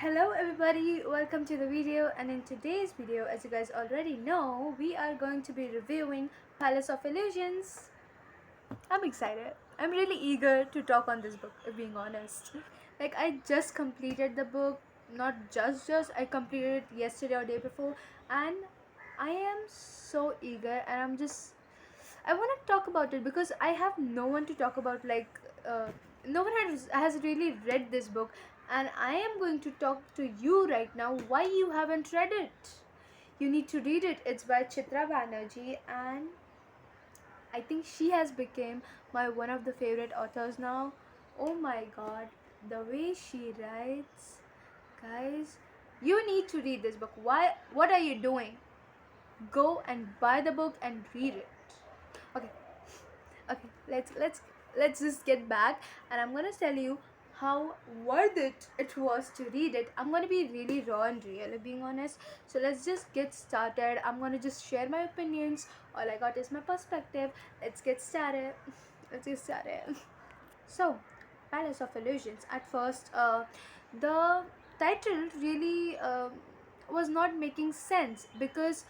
Hello everybody, welcome to the video, and in today's video, as you guys already know, we are going to be reviewing Palace of Illusions. I'm excited. I'm really eager to talk on this book, if being honest. Like I just completed the book, not just I completed it yesterday or day before, and I am so eager and I want to talk about it because I have no one to talk about. No one has really read this book, and I am going to talk to you right now. Why you haven't read it? You need to read it. It's by Chitra Banerjee, and I think she has become my one of the favorite authors now. Oh my God, the way she writes, guys, you need to read this book. Why? What are you doing? Go and buy the book and read it. Okay, okay, let's just get back, and I'm gonna tell you how worth it was to read it. I'm gonna be really raw and real, if being honest. So let's just get started. I'm gonna just share my opinions. All I got is my perspective. Let's get started. Let's get started. So, Palace of Illusions. At first, the title really was not making sense because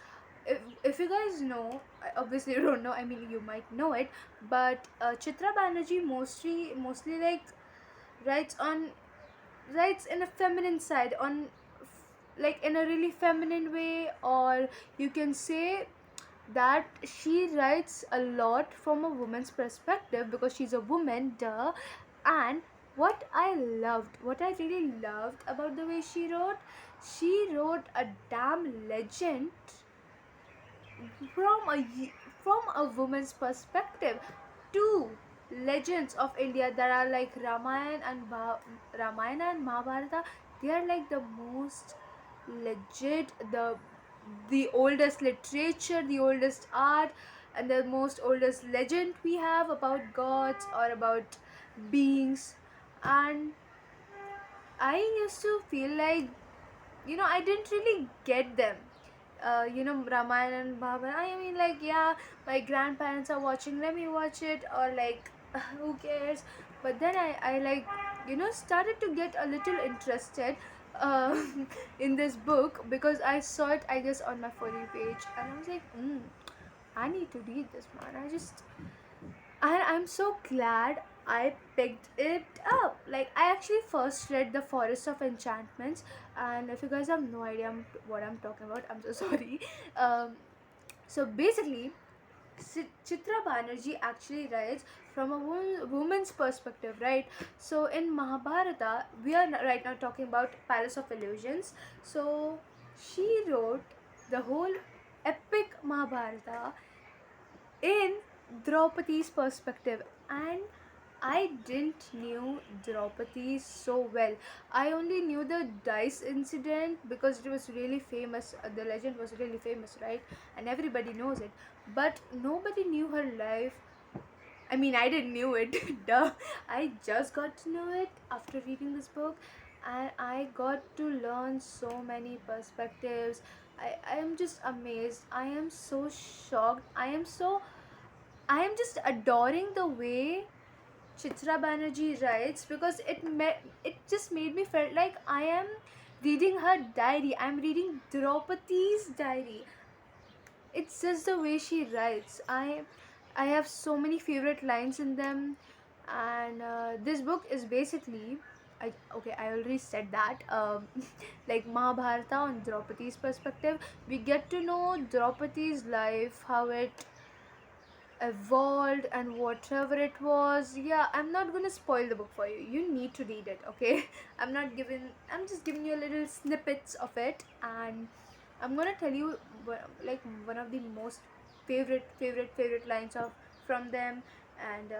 if you guys know, I obviously you don't know. I mean, you might know it, but Chitra Banerjee mostly like writes on writes in a feminine side on like in a really feminine way, or you can say that she writes a lot from a woman's perspective because she's a woman, duh. And what I really loved about the way she wrote a damn legend from a woman's perspective. Two legends of India that are like Ramayana and Mahabharata. They are like the most legit, the oldest literature, the oldest art, and the most oldest legend we have about gods or about beings. And I used to feel like, I didn't really get them. Ramayana and Mahabharata. I mean, like, yeah, my grandparents are watching, let me watch it, or like, who cares? But then I like, started to get a little interested uh, in this book because I saw it, I guess, on my For You page, and I was like, I need to read this, man. And I'm so glad I picked it up. Like, I actually first read The Forest of Enchantments, and if you guys have no idea what I'm talking about, I'm so sorry. Um, so basically, Chitra Banerjee actually writes from a woman's perspective, right? So in Mahabharata, we are right now talking about Palace of Illusions. So she wrote the whole epic Mahabharata in Draupadi's perspective, and I didn't knew Draupadi so well. I only knew the dice incident because it was really famous. The legend was really famous, right? And everybody knows it. But nobody knew her life. I mean, I didn't knew it. Duh. I just got to know it after reading this book, and I got to learn so many perspectives. I am just amazed. I am so shocked. I am just adoring the way Chitra Banerjee writes because it just made me felt like I am reading her diary. I'm reading Draupadi's diary. It's just the way she writes. I have so many favorite lines in them, and this book is basically. I already said that. Like Mahabharata on Draupadi's perspective, we get to know Draupadi's life, how it evolved and whatever it was. Yeah, I'm not gonna spoil the book for you. You need to read it, okay? I'm just giving you a little snippets of it, and I'm gonna tell you like one of the most favorite lines of from them. And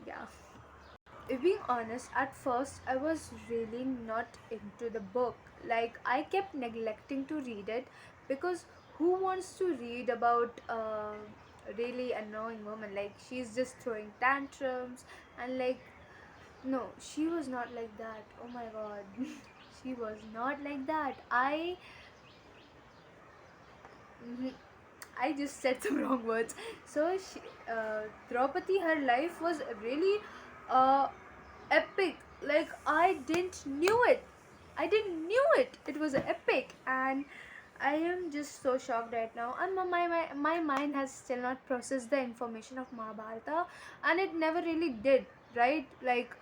yeah, if being honest, at first I was really not into the book. Like, I kept neglecting to read it because who wants to read about a really annoying woman? Like, she's just throwing tantrums, and like, no, she was not like that. Oh my god. She was not like that. Mhm, I just said some wrong words. So Draupadi, her life was really uh, epic. Like, I didn't knew it. I didn't knew it. It was epic, and I am just so shocked right now. And my mind has still not processed the information of Mahabharata, and it never really did. Right? Like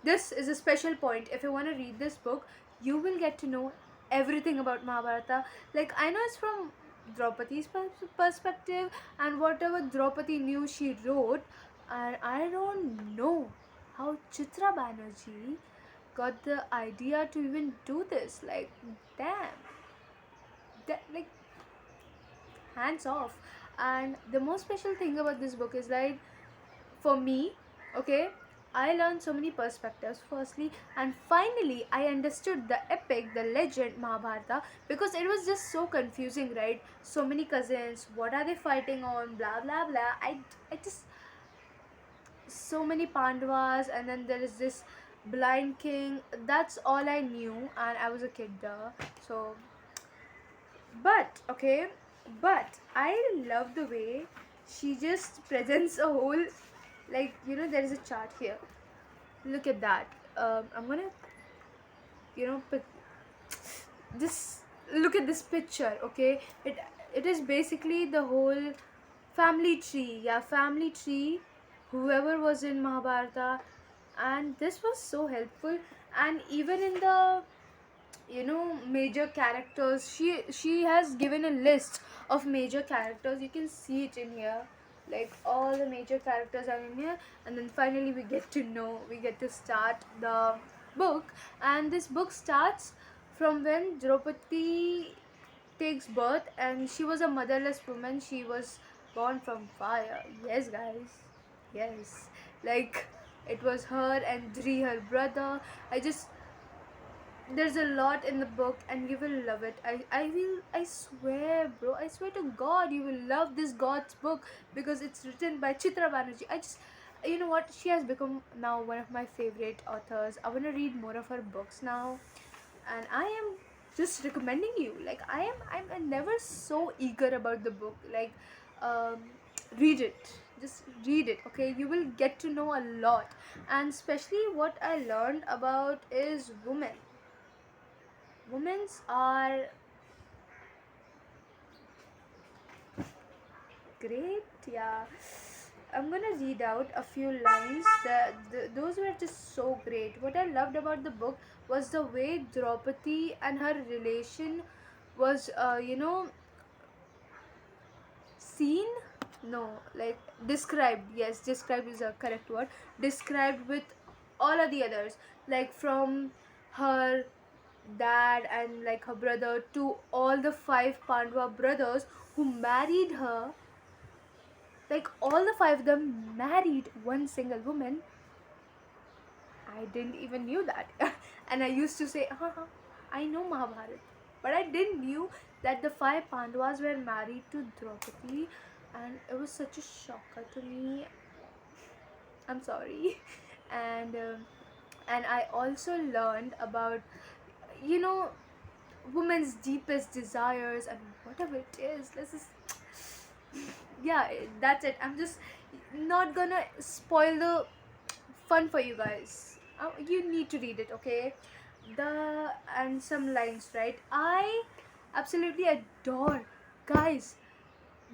this is a special point. If you want to read this book, you will get to know everything about Mahabharata. Like I know it's from Draupadi's perspective, and whatever Draupadi knew, she wrote, and I don't know how Chitra Banerjee got the idea to even do this. Like, damn, that, like, hands off. And the most special thing about this book is like, for me, okay, I learned so many perspectives firstly, and finally I understood the epic, the legend Mahabharata, because it was just so confusing, right? So many cousins, what are they fighting on, blah blah blah. I just, so many Pandavas, and then there is this blind king. That's all I knew, and I was a kid there. So, but okay, but I love the way she just presents a whole, like, there is a chart here. Look at that. I'm gonna, put this. Look at this picture. Okay, it is basically the whole family tree. Yeah, family tree. Whoever was in Mahabharata, and this was so helpful. And even in the major characters, she has given a list of major characters. You can see it in here, like all the major characters are in here. And then finally we get to start the book. And this book starts from when Draupadi takes birth, and she was a motherless woman. She was born from fire. Yes, guys, yes. Like, it was her and Dri, her brother. I just, there's a lot in the book, and you will love it. I swear, bro, I swear to God, you will love this God's book, because it's written by Chitra Banerjee. I just, you know what, she has become now one of my favorite authors. I want to read more of her books now, and I am just recommending you. Like, I'm never so eager about the book. Like, um read it, just read it, okay? You will get to know a lot. And especially what I learned about is women's are great. Yeah, I'm gonna read out a few lines. Those were just so great. What I loved about the book was the way Draupadi and her relation was, seen, no, like described. Yes, described is a correct word. Described with all of the others, like from her dad and like her brother to all the five Pandava brothers who married her. Like, all the five of them married one single woman. I didn't even knew that. And I used to say, I know Mahabharata, but I didn't knew that the five Pandavas were married to Draupadi, and it was such a shocker to me. I'm sorry. and and I also learned about, you know women's deepest desires and whatever it is. Let's just, yeah, that's it. I'm just not gonna spoil the fun for you guys. You need to read it, okay? The and some lines, right? I absolutely adore, guys,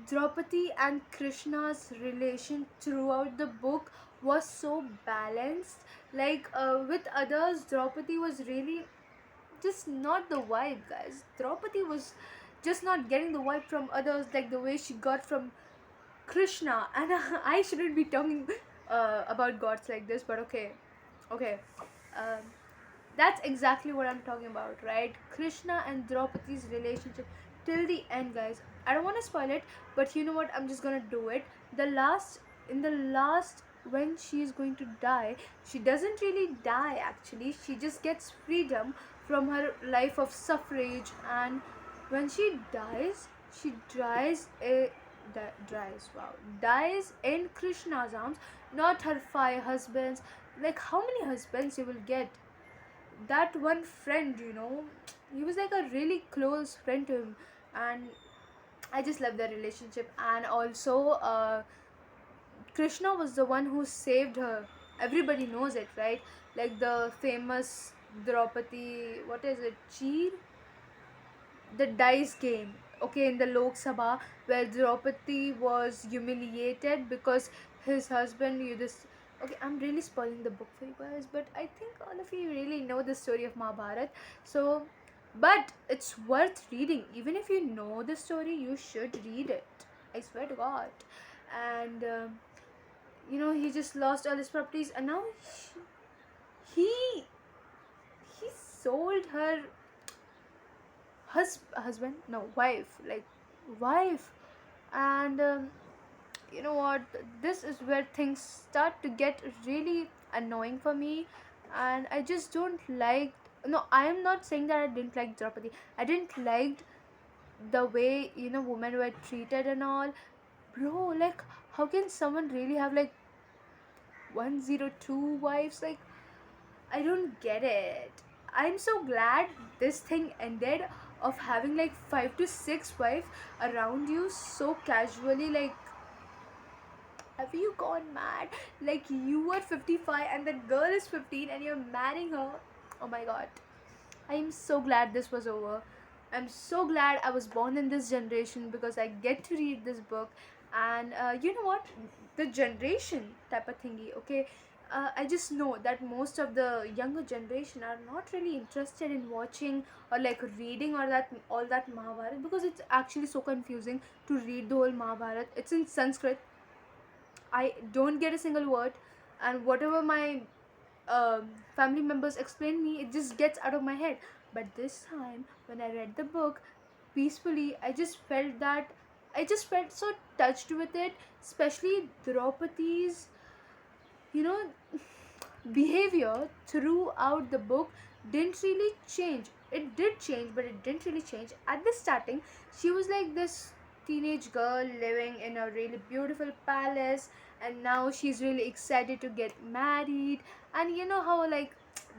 Draupadi and Krishna's relation throughout the book was so balanced. Like, with others, Draupadi was really just not the vibe, guys. Draupadi was just not getting the vibe from others, like the way she got from Krishna. And I shouldn't be talking about gods like this, but okay, okay. Um, that's exactly what I'm talking about, right? Krishna and Draupadi's relationship till the end, guys. I don't want to spoil it, but you know what? I'm just gonna do it. In the last, when she's going to die, she doesn't really die actually. She just gets freedom from her life of suffrage, and when she dies, she dies in Krishna's arms, not her five husbands. Like, how many husbands you will get? That one friend, he was like a really close friend to him. And I just love their relationship. And also, Krishna was the one who saved her. Everybody knows it, right? Like the famous Draupadi, what is it, cheer, the dice game, okay, in the Lok Sabha, where Draupadi was humiliated because his husband Yudhishthir. Okay, I'm really spoiling the book for you guys, but I think all of you really know the story of Mahabharat. So, but it's worth reading. Even if you know the story, you should read it. I swear to God. And he just lost all his properties, and now he he sold her husband, no, wife, like wife. And you know what, this is where things start to get really annoying for me. And I just don't like, no, I am not saying that I didn't like Draupadi. I didn't like the way women were treated and all. Bro, like, how can someone really have like 102 wives? Like, I don't get it. I'm so glad this thing ended, of having like 5 to 6 wives around you so casually. Like, have you gone mad? Like, you were 55 and the girl is 15 and you're marrying her. Oh my god. I'm so glad this was over. I'm so glad I was born in this generation because I get to read this book. And you know what? The generation type of thingy, okay? I just know that most of the younger generation are not really interested in watching or like reading or that all that Mahabharat, because it's actually so confusing to read the whole Mahabharat. It's in Sanskrit. I don't get a single word, and whatever my family members explain me, it just gets out of my head. But this time, when I read the book peacefully, I just felt so touched with it, especially Draupadi's, you know, behavior throughout the book didn't really change. It did change, but it didn't really change. At the starting, she was like this teenage girl living in a really beautiful palace, and now she's really excited to get married. And you know how, like,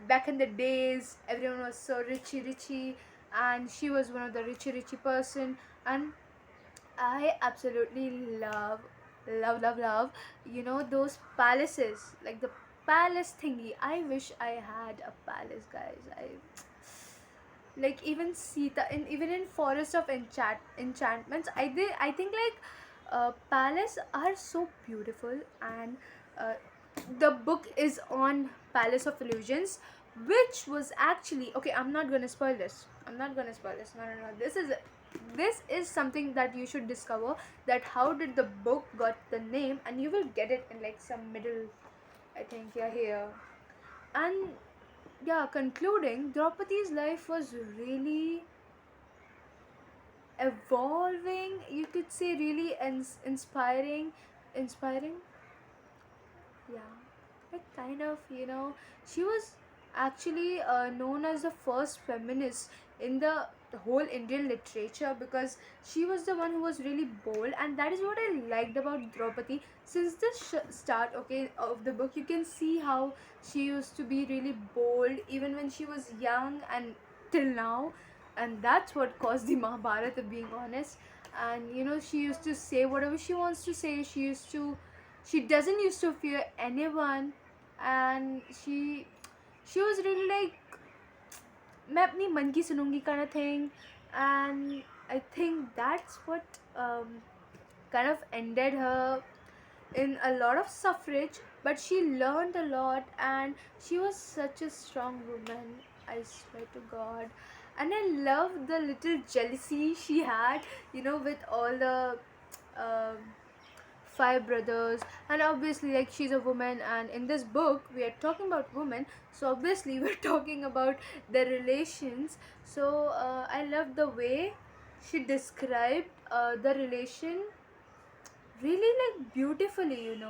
back in the days, everyone was so richy, and she was one of the richy person. And I absolutely love, those palaces, like the palace thingy. I wish I had a palace, guys. I like, even Sita, even in Forest of Enchantments. I think like palace are so beautiful. And uh, the book is on Palace of Illusions, which was actually, okay, I'm not gonna spoil this. No. This is something that you should discover, that how did the book got the name, and you will get it in like some middle, I think, yeah, here. And yeah, concluding, Draupadi's life was really evolving, you could say, really inspiring. Yeah, like, kind of, she was actually known as the first feminist in the whole Indian literature, because she was the one who was really bold. And that is what I liked about Draupadi since the start, okay, of the book. You can see how she used to be really bold even when she was young and till now. And that's what caused the Mahabharata, being honest. And she used to say whatever she wants to say. She doesn't used to fear anyone. And she was really like, मैं अपनी मन की सुनूंगी kind of thing. And I think that's what kind of ended her in a lot of suffrage. But she learned a lot, and she was such a strong woman, I swear to God. And I love the little jealousy she had, with all the um five brothers. And obviously, like, she's a woman, and in this book we are talking about women, so obviously we're talking about their relations. So I love the way she described the relation really, like, beautifully,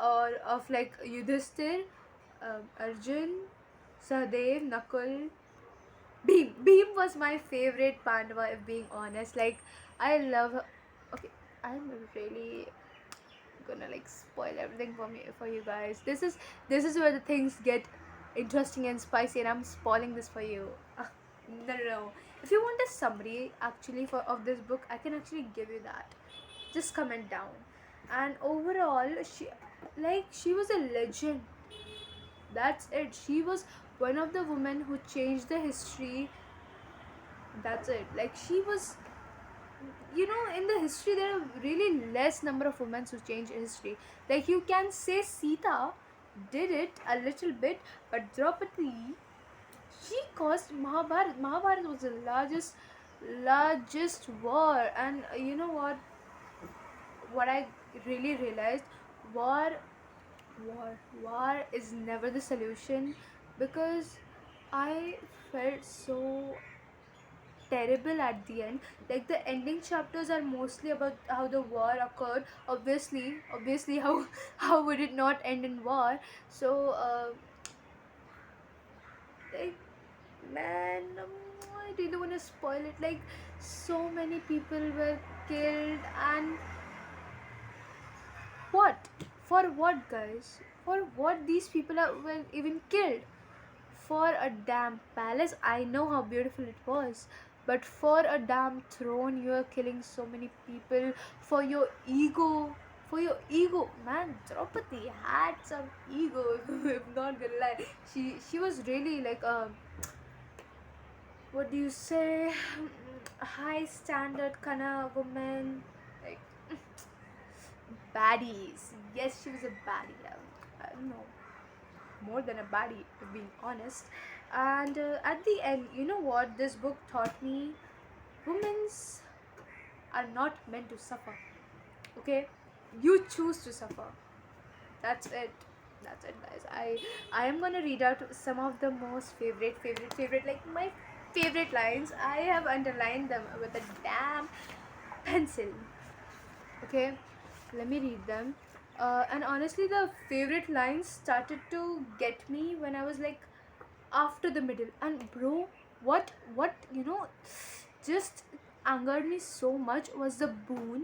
or of like Yudhishthir, Arjun, Sahadev, Nakul. Beam was my favorite Pandava, if being honest. Like, I love her. Okay, I'm really gonna like spoil everything for you guys. This is where the things get interesting and spicy, and I'm spoiling this for you. No. If you want a summary actually for of this book, I can actually give you that. Just comment down. And overall, she was a legend. That's it. She was one of the women who changed the history. That's it. Like she was, in the history there are really less number of women who change history. Like you can say Sita did it a little bit, but Draupadi, she caused Mahabharat. Mahabharat was the largest war, and you know what I really realized, war war is never the solution, because I felt so terrible at the end. Like the ending chapters are mostly about how the war occurred. Obviously, how how would it not end in war? So like, man, I didn't want to spoil it. Like so many people were killed, and what? For what, guys? For what these people were even killed? For a damn palace? I know how beautiful it was, but for a damn throne, you are killing so many people for your ego. For your ego, man. Draupadi had some ego. I'm not gonna lie. She was really like a, what do you say, high standard kind of woman. Like baddies. Yes, she was a baddie. I don't know, more than a baddie, to be honest. And at the end, you know what this book taught me? Women's are not meant to suffer. Okay, you choose to suffer. That's it. That's it, guys. I am gonna read out some of the most favorite, like my favorite lines. I have underlined them with a damn pencil. Okay, let me read them. And honestly, the favorite lines started to get me when I was like after the middle. And bro, what just angered me so much was the boon.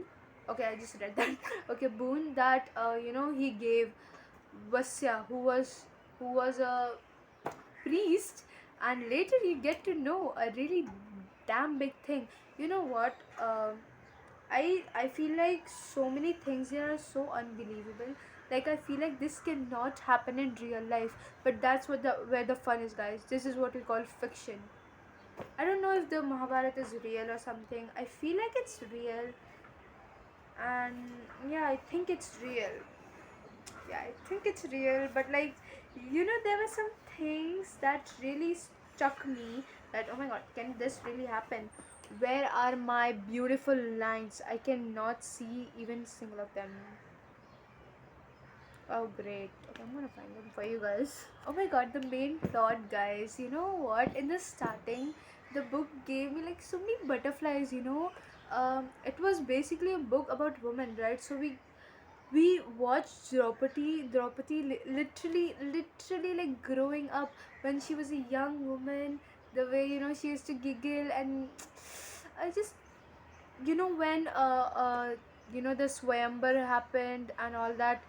Okay, I just read that. Okay, boon that he gave Vasya, who was a priest, and later you get to know a really damn big thing. You know what? I feel like so many things here are so unbelievable. Like I feel like this cannot happen in real life, but that's what the where the fun is, guys. This is what we call fiction. I don't know if the Mahabharata is real or something. I feel like it's real, and yeah, I think it's real. Yeah, I think it's real, but like, there were some things that really struck me, that oh my god, can this really happen? Where are my beautiful lines? I cannot see even single of them. Oh great. Okay, I'm gonna find them for you guys. Oh my god, the main plot, guys. You know what? In the starting, the book gave me like so many butterflies. It was basically a book about women, right? So we watched Draupadi literally like growing up when she was a young woman. The way she used to giggle, and I just when the Swayambar happened and all that.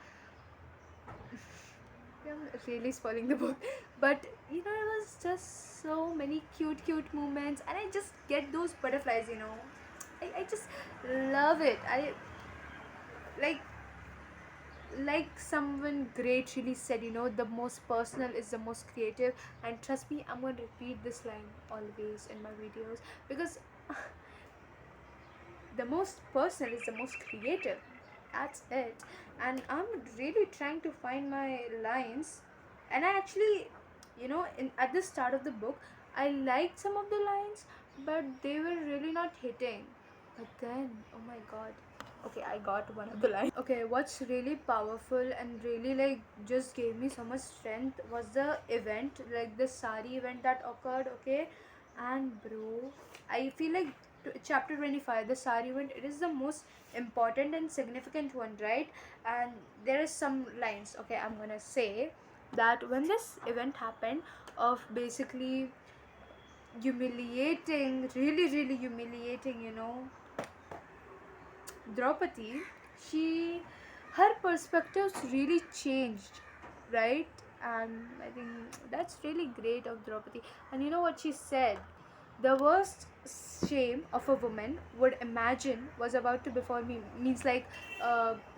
I'm really spoiling the book, but it was just so many cute moments, and I just get those butterflies. I just love it. I like someone great really said, the most personal is the most creative. And trust me, I'm going to repeat this line always in my videos, because the most personal is the most creative. That's it. And I'm really trying to find my lines. And I actually, in at the start of the book, I liked some of the lines, but they were really not hitting. But then, oh my god. Okay, I got one of the lines. Okay, what's really powerful and really like just gave me so much strength was the event, like the sari event that occurred. Okay, and bro, I feel like chapter 25, the sari event, it is the most important and significant one, right? And there is some lines. Okay, I'm gonna say that when this event happened, of basically humiliating, really humiliating, Draupadi, she her perspectives really changed, right? And I think that's really great of Draupadi. And you know what she said? The worst shame of a woman would imagine was about to befall me means like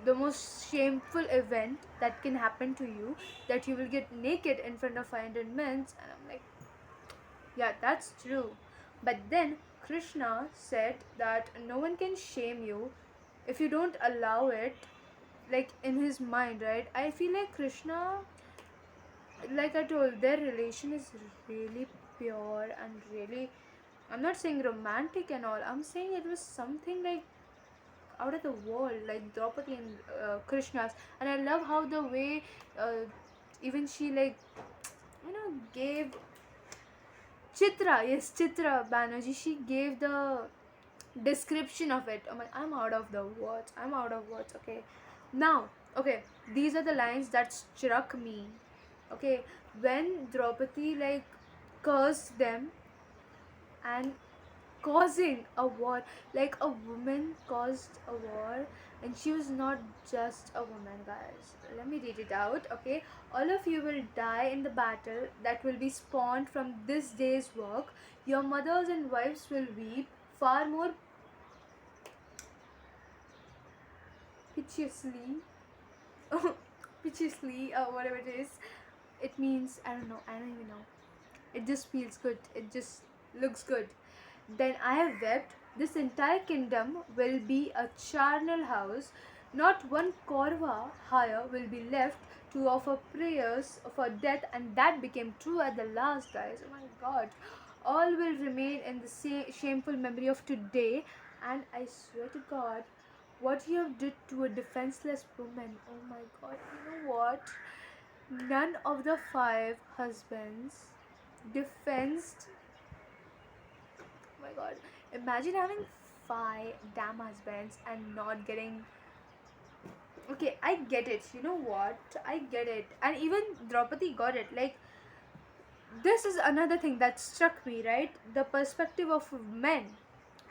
the most shameful event that can happen to you, that you will get naked in front of 500 men. And I'm like, yeah, that's true. But then Krishna said that no one can shame you if you don't allow it, like in his mind, right? I feel like Krishna, like I told, their relation is really pure and really, I'm not saying romantic and all, I'm saying it was something like out of the world, like Draupadi and Krishna's. And I love how the way even she, like, gave Chitra, yes, Chitra Banerjee, she gave the description of it. I'm out of the words. I'm out of words. Okay, now, okay, these are the lines that struck me. Okay, when Draupadi like cursed them and causing a war, like a woman caused a war, and she was not just a woman, guys. Let me read it out. Okay, all of you will die in the battle that will be spawned from this day's work. Your mothers and wives will weep far more piteously, piteously, or whatever it is. It means, I don't know, I don't even know. It just feels good, it just looks good. Then I have wept. This entire kingdom will be a charnel house. Not one korva higher will be left to offer prayers for death, and that became true at the last, guys. Oh my god. All will remain in the shameful memory of today, and I swear to God, what you have did to a defenseless woman. Oh my god. You know what? None of the five husbands defensed. Oh my god. Imagine having five damn husbands and not getting. Okay, I get it. You know what? I get it. And even Draupadi got it. Like, this is another thing that struck me, right? The perspective of men.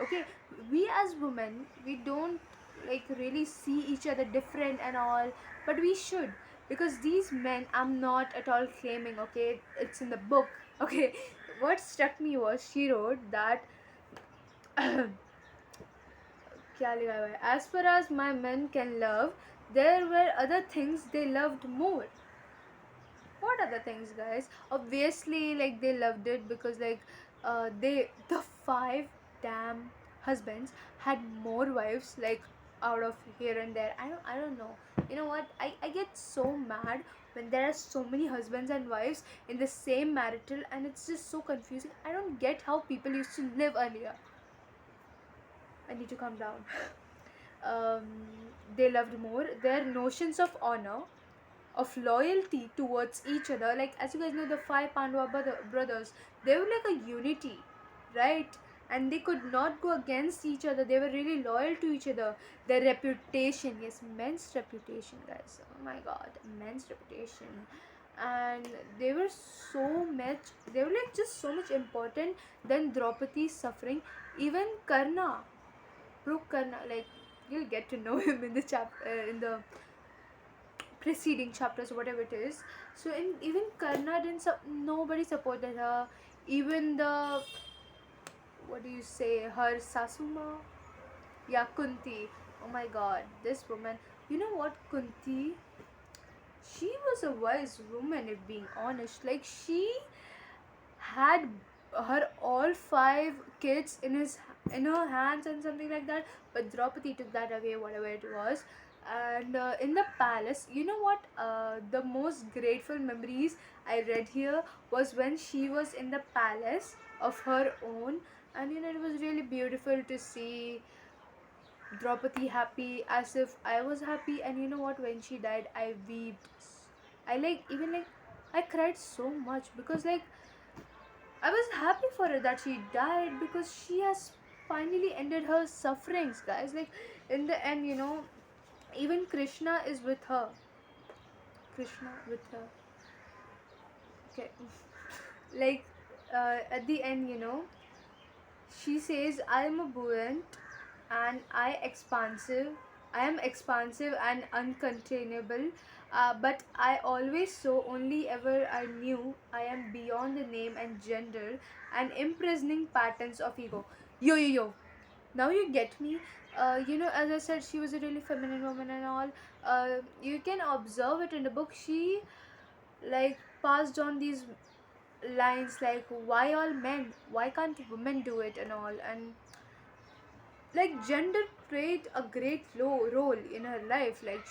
Okay, we as women, we don't like really see each other different and all, but we should, because these men, I'm not at all claiming, okay, it's in the book. Okay, what struck me was she wrote that क्या लिखा हुआ है? As far as my men can love, there were other things they loved more. What other things, guys? Obviously, like they loved it because like the five damn husbands had more wives, like out of here and there. I don't know. You know what? I get so mad when there are so many husbands and wives in the same marital, and it's just so confusing. I don't get how people used to live earlier. I need to calm down. um, they loved more their notions of honor, of loyalty towards each other. Like, as you guys know, the five Pandava brothers, they were like a unity, right? And they could not go against each other. They were really loyal to each other. Their reputation, yes, men's reputation, guys. Oh my god, men's reputation. And they were so much, they were like just so much important than Draupadi's suffering. Even Karna, Brooke Karna, like you'll get to know him in the in the preceding chapters, whatever it is. So in even Karna didn't nobody supported her. Even the, what do you say, her Sasuma, yeah, Kunti. Oh my god, this woman. You know what, Kunti? She was a wise woman, if being honest. Like she had her all five kids in her hands and something like that, but Draupadi took that away, whatever it was. And in the palace, you know what, the most grateful memories I read here was when she was in the palace of her own. And it was really beautiful to see Draupadi happy, as if I was happy. And you know what, when she died, I wept. I like, even like, I cried so much because like I was happy for her that she died, because she has finally ended her sufferings, guys. Like in the end, even Krishna is with her. Krishna with her. Okay. Like at the end, she says, I am a buoyant and I expansive. I am expansive and uncontainable, but I always saw only ever I knew. I am beyond the name and gender and imprisoning patterns of ego. Yo, yo, yo. Now you get me. As I said, she was a really feminine woman and all. You can observe it in the book. She like passed on these lines like, why all men? Why can't women do it and all? And like gender played a great role in her life. Like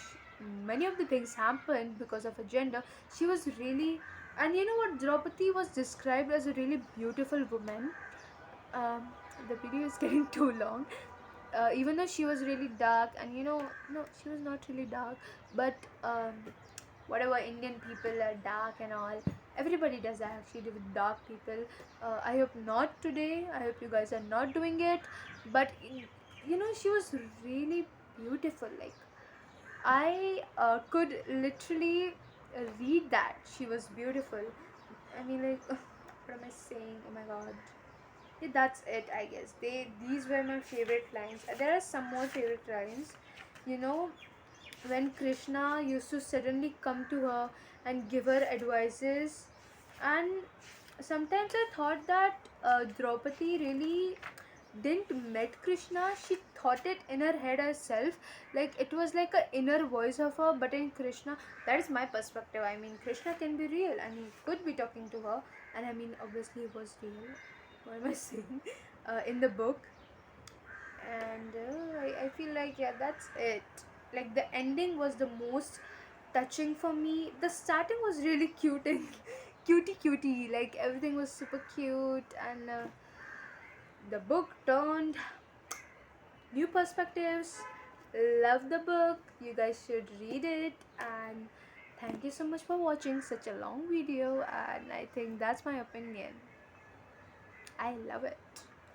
many of the things happened because of her gender. She was really, and you know what, Draupadi was described as a really beautiful woman. um, the video is getting too long. Even though she was really dark, and no, she was not really dark, but whatever, Indian people are dark and all. Everybody does that actually with dark people. I hope not today. I hope you guys are not doing it. But she was really beautiful. Like I could literally read that she was beautiful. I mean, like, what am I saying? Oh my god. Yeah, that's it. I guess these were my favorite lines. There are some more favorite lines. You know, when Krishna used to suddenly come to her and give her advices, and sometimes I thought that Draupadi really didn't met Krishna. She thought it in her head herself. Like it was like a inner voice of her. But in Krishna, that is my perspective. I mean, Krishna can be real, and he could be talking to her. And I mean, obviously, he was real. What am I saying? In the book, and I feel like, yeah, that's it. Like the ending was the most touching for me. The starting was really cute and cutie, like everything was super cute, and the book turned new perspectives. Love the book. You guys should read it. And thank you so much for watching such a long video, and I think that's my opinion. I love it.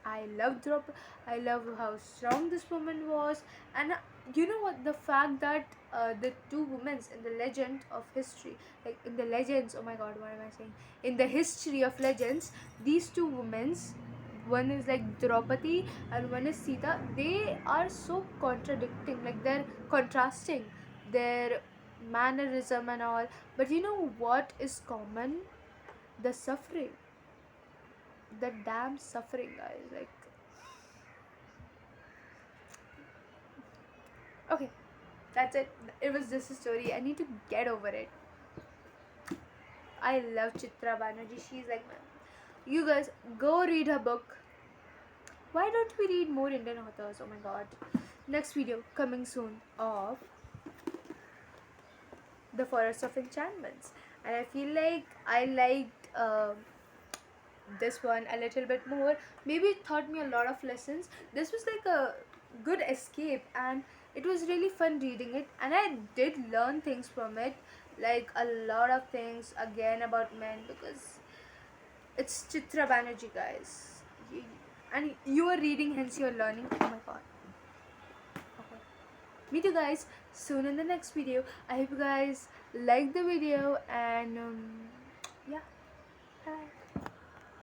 I love drop. I love how strong this woman was, and you know what? The fact that the two women in the legend of history, like in the legends. Oh my God, what am I saying? In the history of legends, these two women, one is like Draupadi and one is Sita. They are so contradicting. Like they're contrasting their mannerism and all. But you know what is common? The suffering, the damn suffering, guys. Like, okay, that's it. It was just a story. I need to get over it. I love Chitra Banerjee. She's like, you guys go read her book. Why don't we read more Indian authors? Oh my god. Next video coming soon of The Forest of Enchantments. And I feel like I liked this one a little bit more. Maybe it taught me a lot of lessons. This was like a good escape, and it was really fun reading it, and I did learn things from it, like a lot of things again about men, because it's Chitra Banerjee, guys. And you are reading, hence you're learning. Oh my god. Okay. Meet you guys soon in the next video. I hope you guys like the video, and yeah, bye.